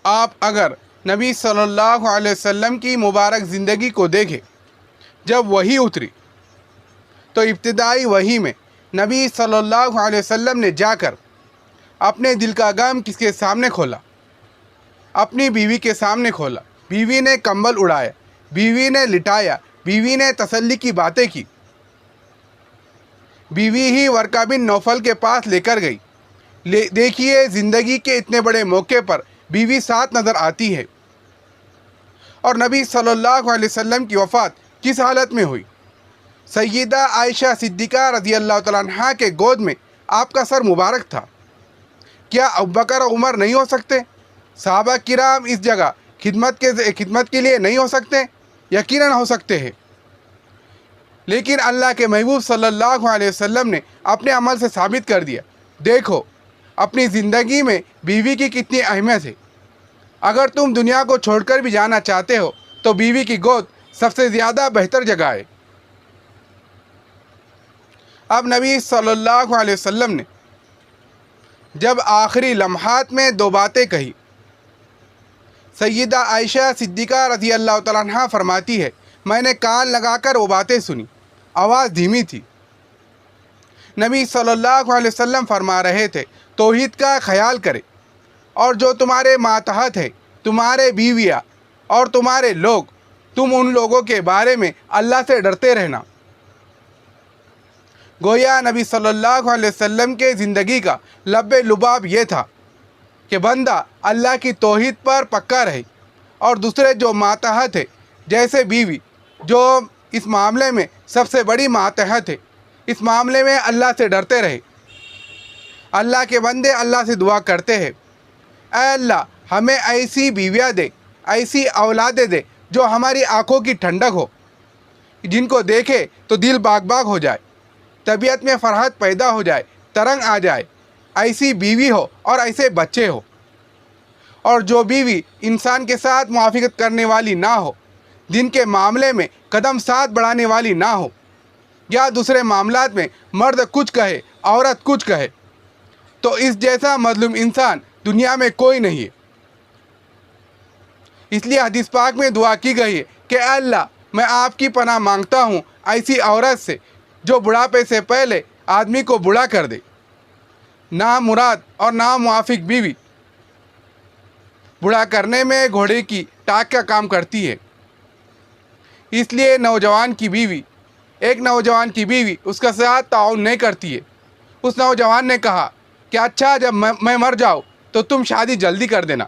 آپ اگر نبی صلی اللہ علیہ وسلم کی مبارک زندگی کو دیکھیں، جب وحی اتری تو ابتدائی وحی میں نبی صلی اللہ علیہ وسلم نے جا کر اپنے دل کا غم کس کے سامنے کھولا؟ اپنی بیوی کے سامنے کھولا۔ بیوی نے کمبل اڑایا، بیوی نے لٹایا، بیوی نے تسلی کی باتیں کی۔ بیوی ہی ورقہ بن نوفل کے پاس لے کر گئی۔ دیکھیے، زندگی کے اتنے بڑے موقع پر بیوی ساتھ نظر آتی ہے۔ اور نبی صلی اللہ علیہ وسلم کی وفات کس حالت میں ہوئی؟ سیدہ عائشہ صدیقہ رضی اللہ تعالیٰ عنہ کے گود میں آپ کا سر مبارک تھا۔ کیا ابوبکر اور عمر نہیں ہو سکتے؟ صحابہ کرام اس جگہ خدمت کے لیے نہیں ہو سکتے؟ یقیناً ہو سکتے ہیں، لیکن اللہ کے محبوب صلی اللہ علیہ وسلم نے اپنے عمل سے ثابت کر دیا۔ دیکھو اپنی زندگی میں بیوی کی کتنی اہمیت ہے۔ اگر تم دنیا کو چھوڑ کر بھی جانا چاہتے ہو تو بیوی کی گود سب سے زیادہ بہتر جگہ ہے۔ اب نبی صلی اللہ علیہ وسلم نے جب آخری لمحات میں دو باتیں کہی، سیدہ عائشہ صدیقہ رضی اللہ تعالیٰ عنہ فرماتی ہے، میں نے کان لگا کر وہ باتیں سنی، آواز دھیمی تھی۔ نبی صلی اللہ علیہ وسلم فرما رہے تھے، توحید کا خیال کرے، اور جو تمہارے ماتحت ہے، تمہارے بیویاں اور تمہارے لوگ، تم ان لوگوں کے بارے میں اللہ سے ڈرتے رہنا۔ گویا نبی صلی اللہ علیہ وسلم کے زندگی کا لب لباب یہ تھا کہ بندہ اللہ کی توحید پر پکا رہے، اور دوسرے جو ماتحت ہے جیسے بیوی، جو اس معاملے میں سب سے بڑی ماتحت ہے، اس معاملے میں اللہ سے ڈرتے رہے۔ اللہ کے بندے اللہ سے دعا کرتے ہیں، اے اللہ ہمیں ایسی بیویاں دے، ایسی اولادیں دے جو ہماری آنکھوں کی ٹھنڈک ہو، جن کو دیکھے تو دل باغ باغ ہو جائے، طبیعت میں فرحت پیدا ہو جائے، ترنگ آ جائے۔ ایسی بیوی ہو اور ایسے بچے ہو، اور جو بیوی انسان کے ساتھ موافقت کرنے والی نہ ہو، دین کے معاملے میں قدم ساتھ بڑھانے والی نہ ہو، یا دوسرے معاملات میں مرد کچھ کہے عورت کچھ کہے، تو اس جیسا مظلوم انسان دنیا میں کوئی نہیں ہے۔ اس لیے حدیث پاک میں دعا کی گئی ہے کہ اے اللہ میں آپ کی پناہ مانگتا ہوں ایسی عورت سے جو بڑھاپے سے پہلے آدمی کو بوڑھا کر دے۔ نامراد اور ناموافق بیوی بوڑھا کرنے میں گھوڑے کی ٹانگ کا کام کرتی ہے۔ اس لیے ایک نوجوان کی بیوی اس کا ساتھ تعاون نہیں کرتی ہے۔ اس نوجوان نے کہا کہ اچھا جب میں مر جاؤں تو تم شادی جلدی کر دینا۔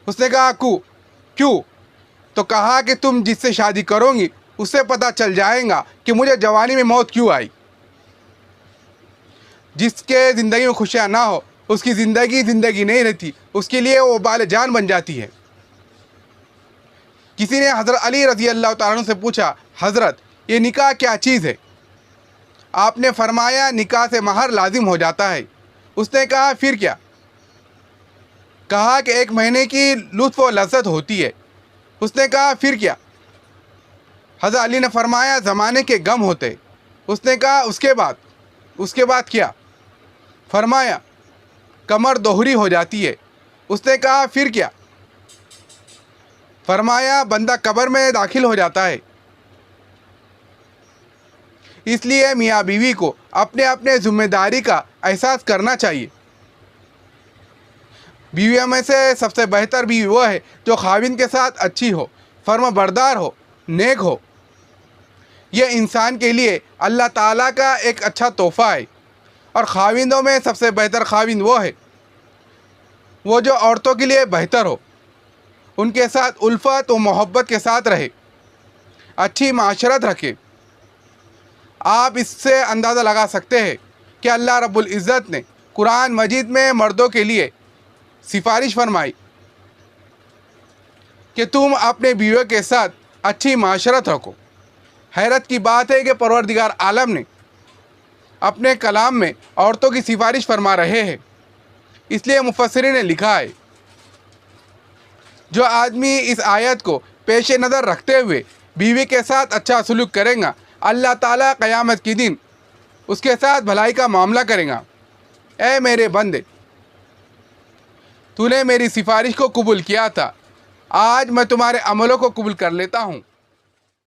اس نے کہا کیوں؟ تو کہا کہ تم جس سے شادی کرو گی اس سے پتہ چل جائے گا کہ مجھے جوانی میں موت کیوں آئی۔ جس کے زندگی میں خوشیاں نہ ہو اس کی زندگی نہیں رہتی، اس کے لیے وہ بال جان بن جاتی ہے۔ کسی نے حضرت علی رضی اللہ تعالیٰ عنہ سے پوچھا، حضرت یہ نکاح کیا چیز ہے؟ آپ نے فرمایا نکاح سے مہر لازم ہو جاتا ہے۔ اس نے کہا پھر کیا؟ کہا کہ 1 مہینے کی لطف و لذت ہوتی ہے۔ اس نے کہا پھر کیا؟ حضرت علی نے فرمایا زمانے کے غم ہوتے۔ اس نے کہا اس کے بعد کیا؟ فرمایا کمر دوہری ہو جاتی ہے۔ اس نے کہا پھر کیا؟ فرمایا بندہ قبر میں داخل ہو جاتا ہے۔ اس لیے میاں بیوی کو اپنے ذمہ داری کا احساس کرنا چاہیے۔ بیویوں میں سے سب سے بہتر بیوی وہ ہے جو خاوند کے ساتھ اچھی ہو، فرما بردار ہو، نیک ہو۔ یہ انسان کے لیے اللہ تعالیٰ کا ایک اچھا تحفہ ہے۔ اور خاوندوں میں سب سے بہتر خاوند وہ جو عورتوں کے لیے بہتر ہو، ان کے ساتھ الفت و محبت کے ساتھ رہے، اچھی معاشرت رکھے۔ آپ اس سے اندازہ لگا سکتے ہیں کہ اللہ رب العزت نے قرآن مجید میں مردوں کے لیے سفارش فرمائی کہ تم اپنے بیویوں کے ساتھ اچھی معاشرت رکھو۔ حیرت کی بات ہے کہ پروردگار عالم نے اپنے کلام میں عورتوں کی سفارش فرما رہے ہیں۔ اس لیے مفسرین نے لکھا ہے، جو آدمی اس آیت کو پیش نظر رکھتے ہوئے بیوی کے ساتھ اچھا سلوک کرے گا، اللہ تعالیٰ قیامت کے دن اس کے ساتھ بھلائی کا معاملہ کرے گا۔ اے میرے بندے، تو نے میری سفارش کو قبول کیا تھا، آج میں تمہارے عملوں کو قبول کر لیتا ہوں۔